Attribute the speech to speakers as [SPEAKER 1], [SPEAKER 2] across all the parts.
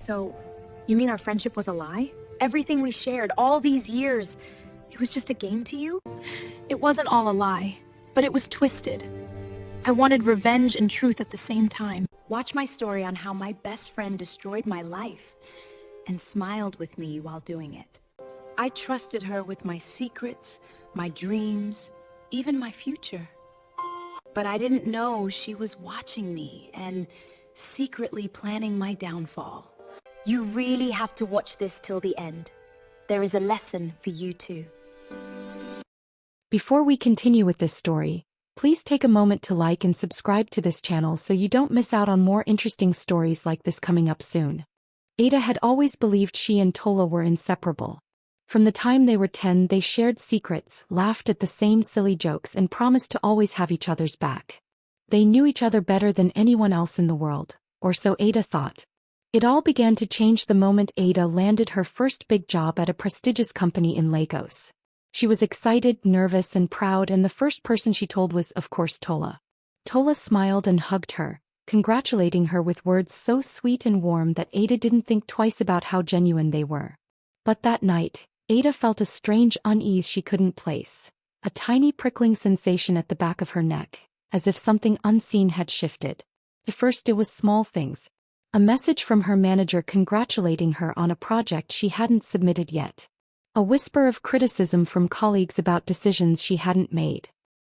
[SPEAKER 1] So, you mean our friendship was a lie? Everything we shared all these years, it was just a game to you? It wasn't all a lie, but it was twisted. I wanted revenge and truth at the same time. Watch my story on how my best friend destroyed my life and smiled with me while doing it. I trusted her with my secrets, my dreams, even my future. But I didn't know she was watching me and secretly planning my downfall. You really have to watch this till the end. There is a lesson for you too.
[SPEAKER 2] Before we continue with this story, please take a moment to like and subscribe to this channel so you don't miss out on more interesting stories like this coming up soon. Ada had always believed she and Tola were inseparable. From the time they were 10, they shared secrets, laughed at the same silly jokes, and promised to always have each other's back. They knew each other better than anyone else in the world, or so Ada thought. It all began to change the moment Ada landed her first big job at a prestigious company in Lagos. She was excited, nervous, and proud, and the first person she told was, of course, Tola. Tola smiled and hugged her, congratulating her with words so sweet and warm that Ada didn't think twice about how genuine they were. But that night, Ada felt a strange unease she couldn't place, a tiny prickling sensation at the back of her neck, as if something unseen had shifted. At first it was small things. A message from her manager congratulating her on a project she hadn't submitted yet. A whisper of criticism from colleagues about decisions she hadn't made.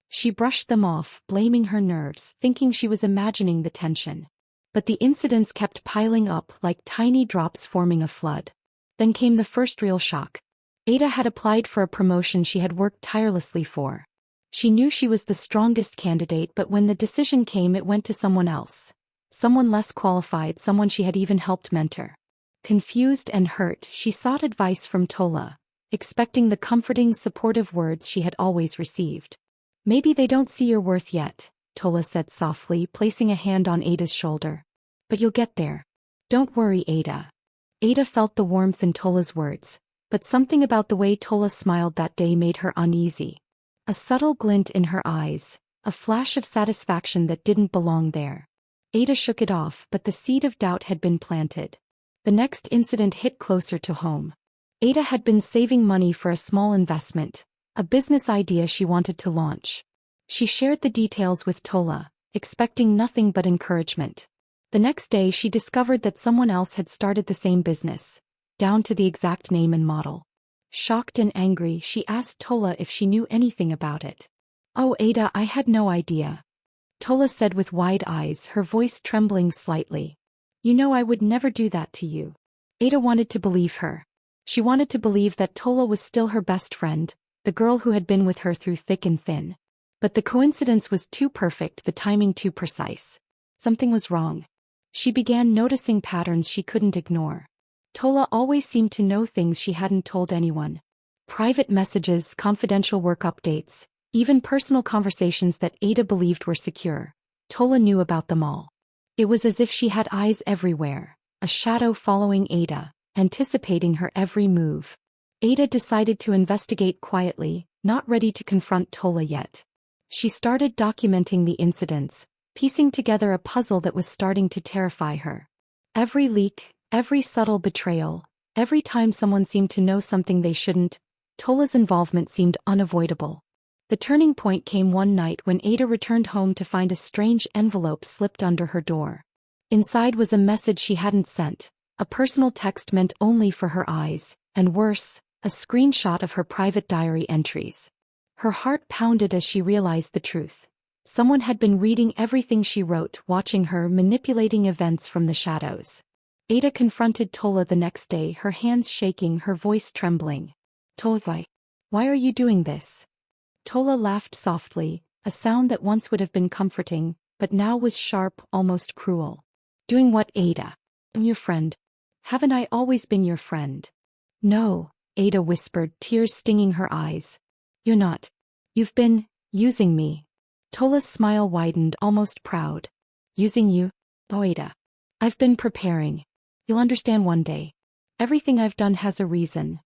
[SPEAKER 2] She brushed them off, blaming her nerves, thinking she was imagining the tension. But the incidents kept piling up like tiny drops forming a flood. Then came the first real shock. Ada had applied for a promotion she had worked tirelessly for. She knew she was the strongest candidate, but when the decision came, it went to someone else. Someone less qualified, someone she had even helped mentor. Confused and hurt, she sought advice from Tola, expecting the comforting, supportive words she had always received. "Maybe they don't see your worth yet," Tola said softly, placing a hand on Ada's shoulder. "But you'll get there. Don't worry, Ada." Ada felt the warmth in Tola's words, but something about the way Tola smiled that day made her uneasy. A subtle glint in her eyes, a flash of satisfaction that didn't belong there. Ada shook it off, but the seed of doubt had been planted. The next incident hit closer to home. Ada had been saving money for a small investment, a business idea she wanted to launch. She shared the details with Tola, expecting nothing but encouragement. The next day she discovered that someone else had started the same business, down to the exact name and model. Shocked and angry, she asked Tola if she knew anything about it. "Oh, Ada, I had no idea," Tola said with wide eyes, her voice trembling slightly. "You know I would never do that to you." Ada wanted to believe her. She wanted to believe that Tola was still her best friend, the girl who had been with her through thick and thin. But the coincidence was too perfect, the timing too precise. Something was wrong. She began noticing patterns she couldn't ignore. Tola always seemed to know things she hadn't told anyone. Private messages, confidential work updates, even personal conversations that Ada believed were secure. Tola knew about them all. It was as if she had eyes everywhere, a shadow following Ada, anticipating her every move. Ada decided to investigate quietly, not ready to confront Tola yet. She started documenting the incidents, piecing together a puzzle that was starting to terrify her. Every leak, every subtle betrayal, every time someone seemed to know something they shouldn't, Tola's involvement seemed unavoidable. The turning point came one night when Ada returned home to find a strange envelope slipped under her door. Inside was a message she hadn't sent, a personal text meant only for her eyes, and worse, a screenshot of her private diary entries. Her heart pounded as she realized the truth. Someone had been reading everything she wrote, watching her, manipulating events from the shadows. Ada confronted Tola the next day, her hands shaking, her voice trembling. "Tola, why are you doing this?" Tola laughed softly, a sound that once would have been comforting, but now was sharp, almost cruel. "Doing what, Ada? I'm your friend. Haven't I always been your friend?" "No," Ada whispered, tears stinging her eyes. "You're not. You've been using me." Tola's smile widened, almost proud. "Using you? Oh, Ada. I've been preparing. You'll understand one day. Everything I've done has a reason."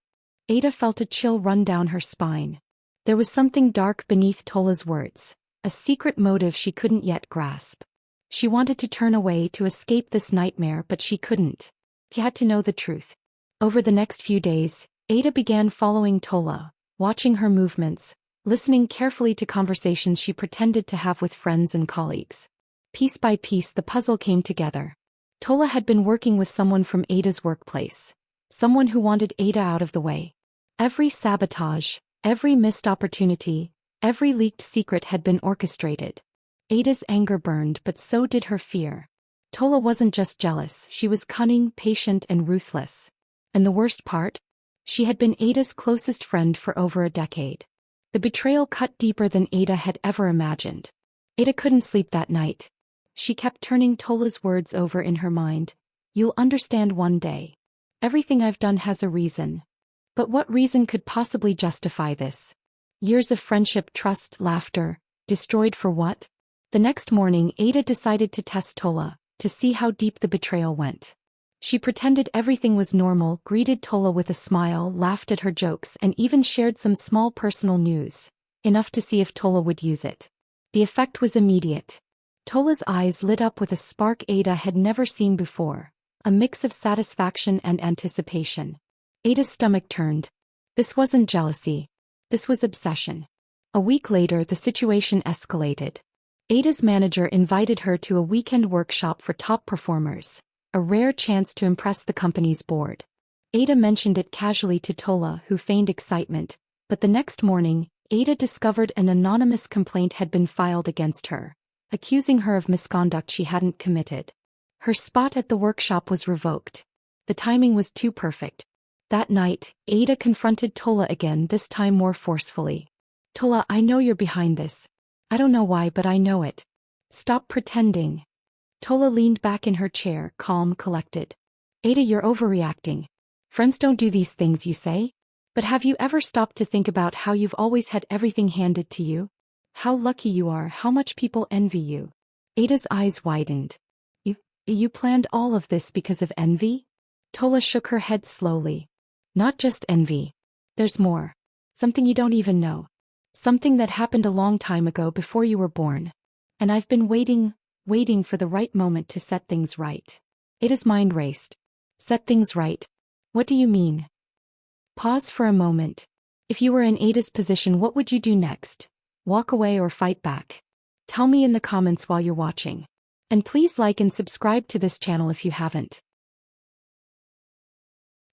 [SPEAKER 2] Ada felt a chill run down her spine. There was something dark beneath Tola's words, a secret motive she couldn't yet grasp. She wanted to turn away to escape this nightmare, but she couldn't. He had to know the truth. Over the next few days, Ada began following Tola, watching her movements, listening carefully to conversations she pretended to have with friends and colleagues. Piece by piece the puzzle came together. Tola had been working with someone from Ada's workplace. Someone who wanted Ada out of the way. Every sabotage, every missed opportunity, every leaked secret had been orchestrated. Ada's anger burned, but so did her fear. Tola wasn't just jealous, she was cunning, patient, and ruthless. And the worst part? She had been Ada's closest friend for over a decade. The betrayal cut deeper than Ada had ever imagined. Ada couldn't sleep that night. She kept turning Tola's words over in her mind. You'll understand one day. Everything I've done has a reason. But what reason could possibly justify this? Years of friendship, trust, laughter, destroyed for what? The next morning, Ada decided to test Tola, to see how deep the betrayal went. She pretended everything was normal, greeted Tola with a smile, laughed at her jokes, and even shared some small personal news, enough to see if Tola would use it. The effect was immediate. Tola's eyes lit up with a spark Ada had never seen before, a mix of satisfaction and anticipation. Ada's stomach turned. This wasn't jealousy. This was obsession. A week later, the situation escalated. Ada's manager invited her to a weekend workshop for top performers, a rare chance to impress the company's board. Ada mentioned it casually to Tola, who feigned excitement, but the next morning, Ada discovered an anonymous complaint had been filed against her, accusing her of misconduct she hadn't committed. Her spot at the workshop was revoked. The timing was too perfect. That night, Ada confronted Tola again, this time more forcefully. Tola, I know you're behind this. I don't know why, but I know it. Stop pretending. Tola leaned back in her chair, calm, collected. Ada, you're overreacting. Friends don't do these things, you say? But have you ever stopped to think about how you've always had everything handed to you? How lucky you are, how much people envy you. Ada's eyes widened. You planned all of this because of envy? Tola shook her head slowly. Not just envy. There's more. Something you don't even know. Something that happened a long time ago before you were born. And I've been waiting for the right moment to set things right. Ada's mind raced. Set things right? What do you mean? Pause for a moment. If you were in Ada's position, what would you do next? Walk away or fight back? Tell me in the comments while you're watching. And please like and subscribe to this channel if you haven't.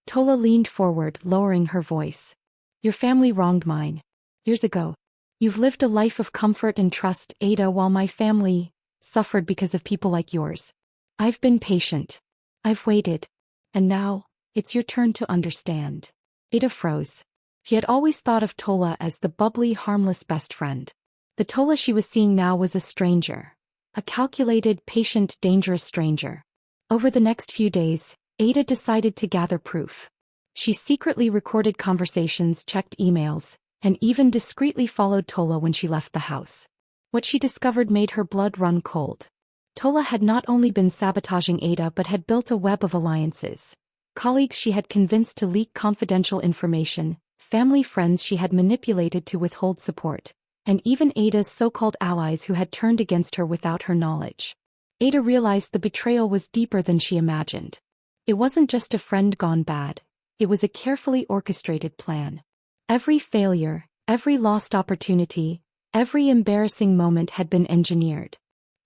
[SPEAKER 2] Tola leaned forward, lowering her voice. Your family wronged mine. Years ago. You've lived a life of comfort and trust, Ada, while my family suffered because of people like yours. I've been patient. I've waited. And now, it's your turn to understand. Ada froze. She had always thought of Tola as the bubbly, harmless best friend. The Tola she was seeing now was a stranger. A calculated, patient, dangerous stranger. Over the next few days, Ada decided to gather proof. She secretly recorded conversations, checked emails, and even discreetly followed Tola when she left the house. What she discovered made her blood run cold. Tola had not only been sabotaging Ada but had built a web of alliances. Colleagues she had convinced to leak confidential information, family friends she had manipulated to withhold support, and even Ada's so-called allies who had turned against her without her knowledge. Ada realized the betrayal was deeper than she imagined. It wasn't just a friend gone bad, it was a carefully orchestrated plan. Every failure, every lost opportunity, every embarrassing moment had been engineered.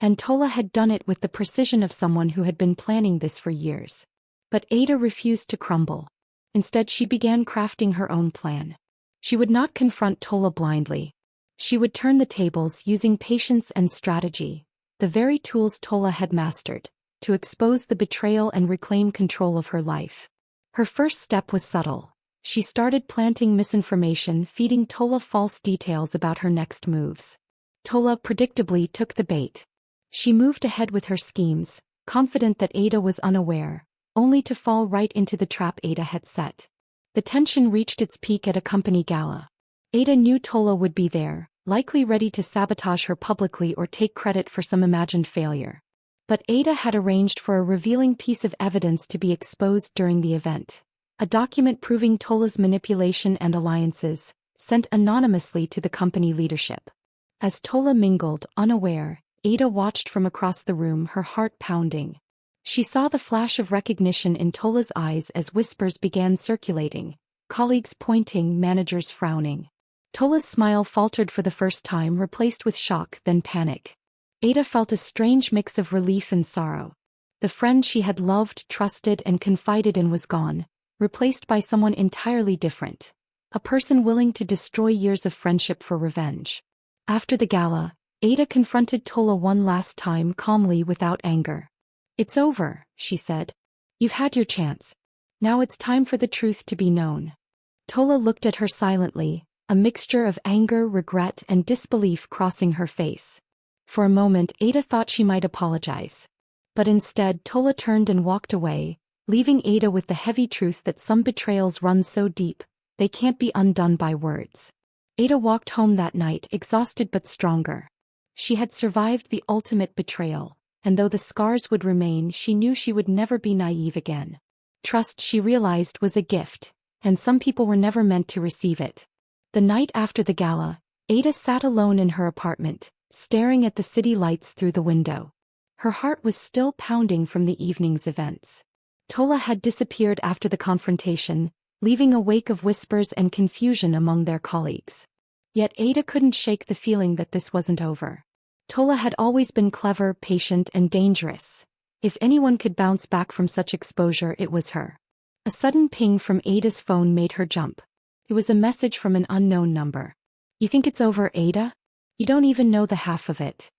[SPEAKER 2] And Tola had done it with the precision of someone who had been planning this for years. But Ada refused to crumble. Instead, she began crafting her own plan. She would not confront Tola blindly. She would turn the tables using patience and strategy, the very tools Tola had mastered, to expose the betrayal and reclaim control of her life. Her first step was subtle. She started planting misinformation, feeding Tola false details about her next moves. Tola predictably took the bait. She moved ahead with her schemes, confident that Ada was unaware, only to fall right into the trap Ada had set. The tension reached its peak at a company gala. Ada knew Tola would be there, likely ready to sabotage her publicly or take credit for some imagined failure. But Ada had arranged for a revealing piece of evidence to be exposed during the event. A document proving Tola's manipulation and alliances, sent anonymously to the company leadership. As Tola mingled, unaware, Ada watched from across the room, her heart pounding. She saw the flash of recognition in Tola's eyes as whispers began circulating, colleagues pointing, managers frowning. Tola's smile faltered for the first time, replaced with shock, then panic. Ada felt a strange mix of relief and sorrow. The friend she had loved, trusted, and confided in was gone, replaced by someone entirely different. A person willing to destroy years of friendship for revenge. After the gala, Ada confronted Tola one last time, calmly, without anger. "It's over," she said. "You've had your chance. Now it's time for the truth to be known." Tola looked at her silently, a mixture of anger, regret, and disbelief crossing her face. For a moment Ada thought she might apologize. But instead Tola turned and walked away, leaving Ada with the heavy truth that some betrayals run so deep, they can't be undone by words. Ada walked home that night, exhausted but stronger. She had survived the ultimate betrayal, and though the scars would remain, she knew she would never be naive again. Trust, she realized, was a gift, and some people were never meant to receive it. The night after the gala, Ada sat alone in her apartment, staring at the city lights through the window. Her heart was still pounding from the evening's events. Tola had disappeared after the confrontation, leaving a wake of whispers and confusion among their colleagues. Yet Ada couldn't shake the feeling that this wasn't over. Tola had always been clever, patient, and dangerous. If anyone could bounce back from such exposure, it was her. A sudden ping from Ada's phone made her jump. It was a message from an unknown number. "You think it's over, Ada? You don't even know the half of it."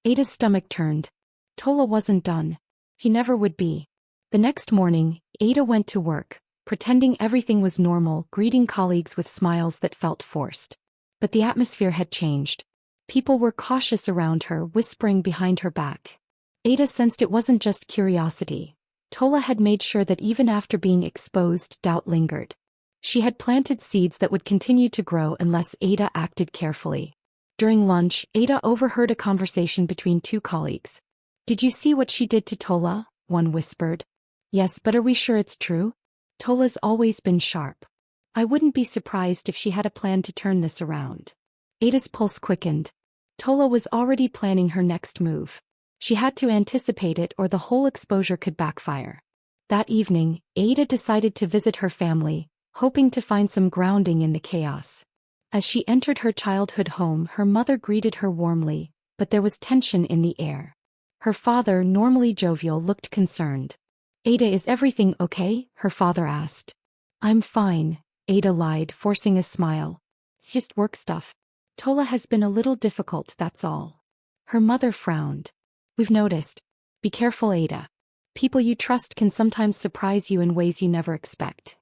[SPEAKER 2] Ada's stomach turned. Tola wasn't done. He never would be. The next morning, Ada went to work, pretending everything was normal, greeting colleagues with smiles that felt forced. But the atmosphere had changed. People were cautious around her, whispering behind her back. Ada sensed it wasn't just curiosity. Tola had made sure that even after being exposed, doubt lingered. She had planted seeds that would continue to grow unless Ada acted carefully. During lunch, Ada overheard a conversation between two colleagues. "Did you see what she did to Tola?" one whispered. "Yes, but are we sure it's true? Tola's always been sharp. I wouldn't be surprised if she had a plan to turn this around." Ada's pulse quickened. Tola was already planning her next move. She had to anticipate it, or the whole exposure could backfire. That evening, Ada decided to visit her family, hoping to find some grounding in the chaos. As she entered her childhood home, her mother greeted her warmly, but there was tension in the air. Her father, normally jovial, looked concerned. "Ada, is everything okay?" her father asked. "I'm fine," Ada lied, forcing a smile. "It's just work stuff. Tola has been a little difficult, that's all." Her mother frowned. "We've noticed. Be careful, Ada. People you trust can sometimes surprise you in ways you never expect."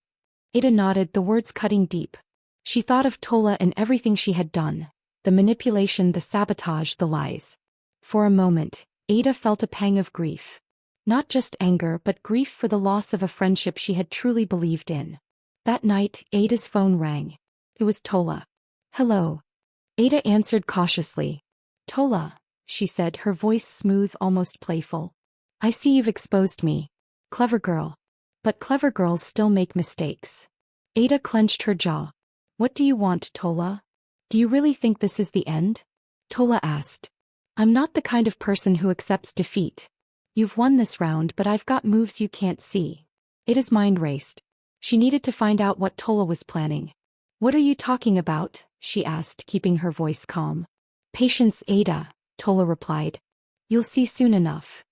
[SPEAKER 2] Ada nodded, the words cutting deep. She thought of Tola and everything she had done. The manipulation, the sabotage, the lies. For a moment, Ada felt a pang of grief. Not just anger, but grief for the loss of a friendship she had truly believed in. That night, Ada's phone rang. It was Tola. "Hello." Ada answered cautiously. "Tola," she said, her voice smooth, almost playful. "I see you've exposed me. Clever girl. But clever girls still make mistakes." Ada clenched her jaw. "What do you want, Tola? Do you really think this is the end?" Tola asked. "I'm not the kind of person who accepts defeat. You've won this round, but I've got moves you can't see." Ada's mind raced. She needed to find out what Tola was planning. "What are you talking about?" she asked, keeping her voice calm. "Patience, Ada," Tola replied. "You'll see soon enough."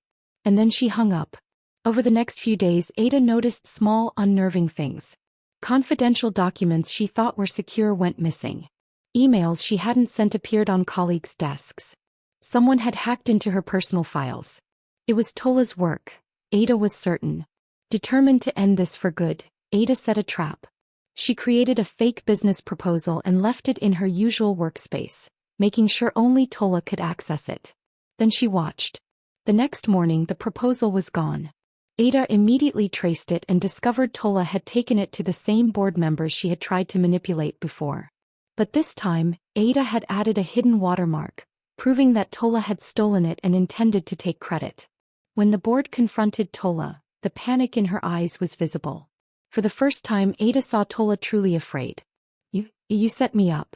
[SPEAKER 2] And then she hung up. Over the next few days, Ada noticed small, unnerving things. Confidential documents she thought were secure went missing. Emails she hadn't sent appeared on colleagues' desks. Someone had hacked into her personal files. It was Tola's work, Ada was certain. Determined to end this for good, Ada set a trap. She created a fake business proposal and left it in her usual workspace, making sure only Tola could access it. Then she watched. The next morning the proposal was gone. Ada immediately traced it and discovered Tola had taken it to the same board members she had tried to manipulate before. But this time, Ada had added a hidden watermark, proving that Tola had stolen it and intended to take credit. When the board confronted Tola, the panic in her eyes was visible. For the first time, Ada saw Tola truly afraid. You set me up,"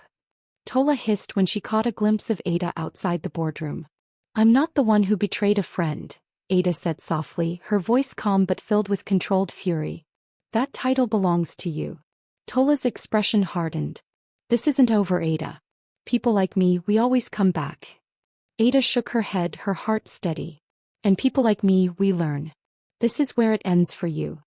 [SPEAKER 2] Tola hissed when she caught a glimpse of Ada outside the boardroom. "I'm not the one who betrayed a friend," Ada said softly, her voice calm but filled with controlled fury. That title belongs to you. Tola's expression hardened. This isn't over, Ada. People like me, we always come back. Ada shook her head, her heart steady. And people like me, we learn. This is where it ends for you.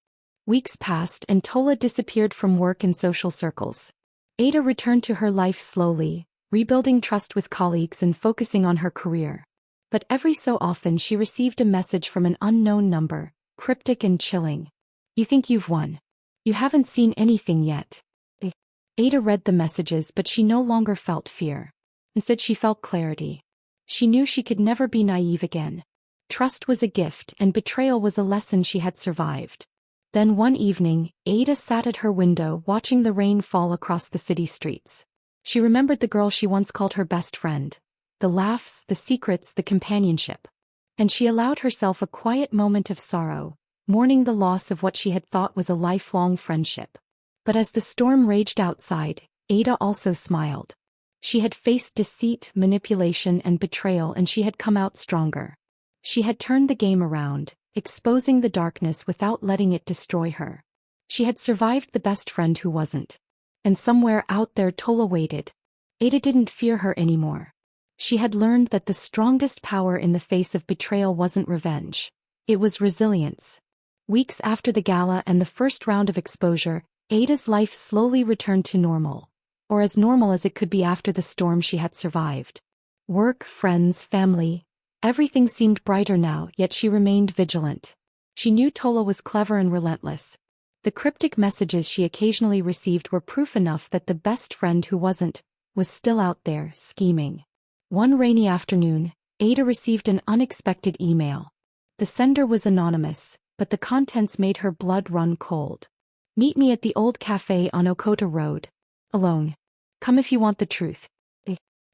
[SPEAKER 2] Weeks passed and Tola disappeared from work and social circles. Ada returned to her life slowly, rebuilding trust with colleagues and focusing on her career. But every so often she received a message from an unknown number, cryptic and chilling. You think you've won. You haven't seen anything yet. Ada read the messages, but she no longer felt fear. Instead she felt clarity. She knew she could never be naive again. Trust was a gift and betrayal was a lesson she had survived. Then one evening, Ada sat at her window watching the rain fall across the city streets. She remembered the girl she once called her best friend. The laughs, the secrets, the companionship. And she allowed herself a quiet moment of sorrow, mourning the loss of what she had thought was a lifelong friendship. But as the storm raged outside, Ada also smiled. She had faced deceit, manipulation, and betrayal, and she had come out stronger. She had turned the game around, exposing the darkness without letting it destroy her. She had survived the best friend who wasn't. And somewhere out there Tola waited. Ada didn't fear her anymore. She had learned that the strongest power in the face of betrayal wasn't revenge. It was resilience. Weeks after the gala and the first round of exposure, Ada's life slowly returned to normal. Or as normal as it could be after the storm she had survived. Work, friends, family. Everything seemed brighter now, yet she remained vigilant. She knew Tola was clever and relentless. The cryptic messages she occasionally received were proof enough that the best friend who wasn't, was still out there, scheming. One rainy afternoon, Ada received an unexpected email. The sender was anonymous, but the contents made her blood run cold. Meet me at the old cafe on Okota Road. Alone. Come if you want the truth.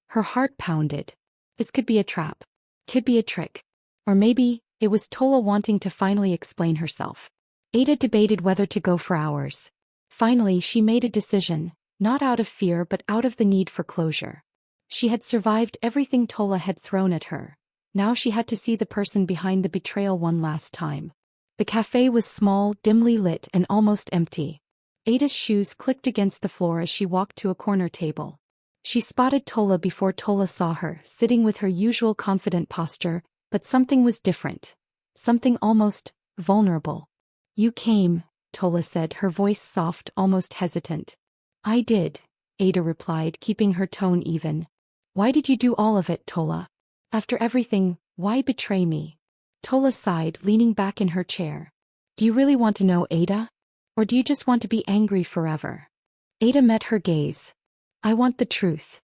[SPEAKER 2] Her heart pounded. This could be a trap. Could be a trick. Or maybe, it was Tola wanting to finally explain herself. Ada debated whether to go for hours. Finally she made a decision, not out of fear but out of the need for closure. She had survived everything Tola had thrown at her. Now she had to see the person behind the betrayal one last time. The cafe was small, dimly lit, and almost empty. Ada's shoes clicked against the floor as she walked to a corner table. She spotted Tola before Tola saw her, sitting with her usual confident posture, but something was different. Something almost vulnerable. You came, Tola said, her voice soft, almost hesitant. I did, Ada replied, keeping her tone even. Why did you do all of it, Tola? After everything, why betray me? Tola sighed, leaning back in her chair. Do you really want to know, Ada? Or do you just want to be angry forever? Ada met her gaze. I want the truth.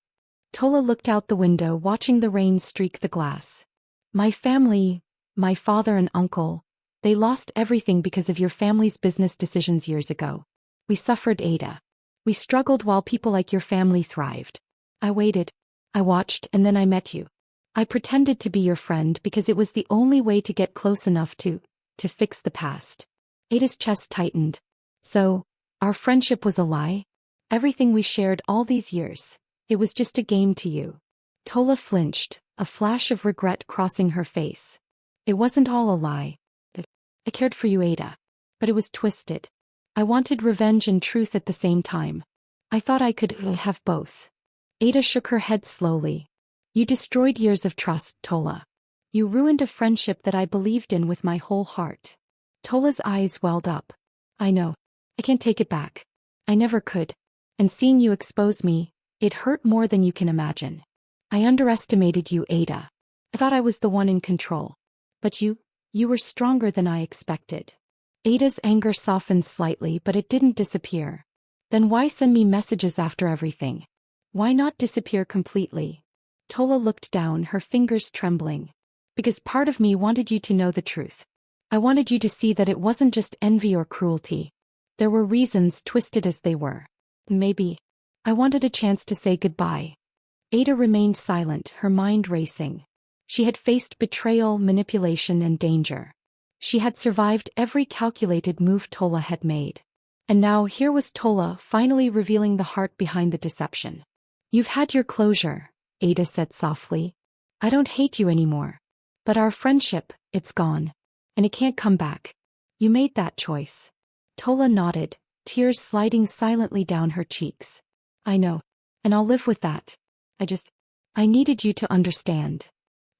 [SPEAKER 2] Tola looked out the window, watching the rain streak the glass. My family, my father and uncle, they lost everything because of your family's business decisions years ago. We suffered, Ada. We struggled while people like your family thrived. I waited. I watched, and then I met you. I pretended to be your friend because it was the only way to get close enough to fix the past. Ada's chest tightened. So, our friendship was a lie? Everything we shared all these years, it was just a game to you. Tola flinched, a flash of regret crossing her face. It wasn't all a lie. I cared for you, Ada. But it was twisted. I wanted revenge and truth at the same time. I thought I could have both. Ada shook her head slowly. You destroyed years of trust, Tola. You ruined a friendship that I believed in with my whole heart. Tola's eyes welled up. I know. I can't take it back. I never could. And seeing you expose me, it hurt more than you can imagine. I underestimated you, Ada. I thought I was the one in control. But you were stronger than I expected. Ada's anger softened slightly, but it didn't disappear. Then why send me messages after everything? Why not disappear completely? Tola looked down, her fingers trembling. Because part of me wanted you to know the truth. I wanted you to see that it wasn't just envy or cruelty. There were reasons, twisted as they were. Maybe. I wanted a chance to say goodbye. Ada remained silent, her mind racing. She had faced betrayal, manipulation, and danger. She had survived every calculated move Tola had made. And now here was Tola finally revealing the heart behind the deception. You've had your closure, Ada said softly. I don't hate you anymore. But our friendship, It's gone. And it can't come back. You made that choice. Tola nodded, tears sliding silently down her cheeks. I know. And I'll live with that. I needed you to understand.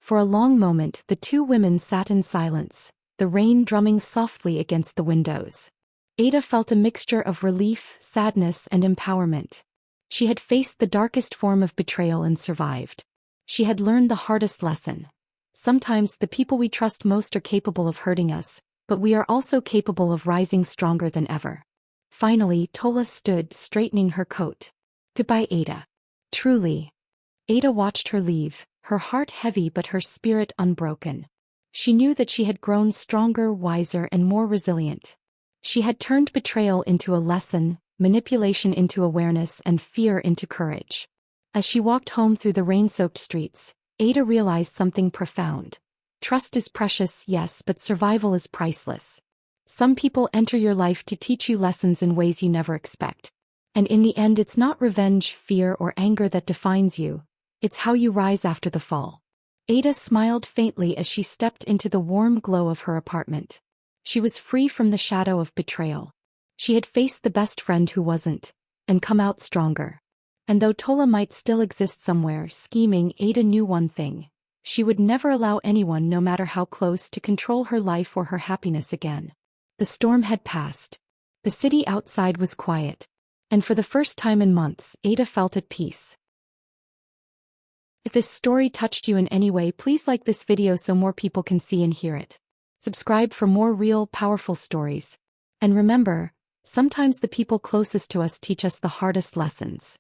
[SPEAKER 2] For a long moment, the two women sat in silence, the rain drumming softly against the windows. Ada felt a mixture of relief, sadness, and empowerment. She had faced the darkest form of betrayal and survived. She had learned the hardest lesson. Sometimes the people we trust most are capable of hurting us, but we are also capable of rising stronger than ever. Finally, Tola stood, straightening her coat. Goodbye, Ada. Truly. Ada watched her leave, her heart heavy but her spirit unbroken. She knew that she had grown stronger, wiser, and more resilient. She had turned betrayal into a lesson, manipulation into awareness, and fear into courage. As she walked home through the rain-soaked streets, Ada realized something profound. Trust is precious, yes, but survival is priceless. Some people enter your life to teach you lessons in ways you never expect. And in the end, it's not revenge, fear, or anger that defines you. It's how you rise after the fall. Ada smiled faintly as she stepped into the warm glow of her apartment. She was free from the shadow of betrayal. She had faced the best friend who wasn't, and come out stronger. And though Tola might still exist somewhere, scheming, Ada knew one thing. She would never allow anyone, no matter how close, to control her life or her happiness again. The storm had passed. The city outside was quiet. And for the first time in months, Ada felt at peace. If this story touched you in any way, please like this video so more people can see and hear it. Subscribe for more real, powerful stories. And remember, sometimes the people closest to us teach us the hardest lessons.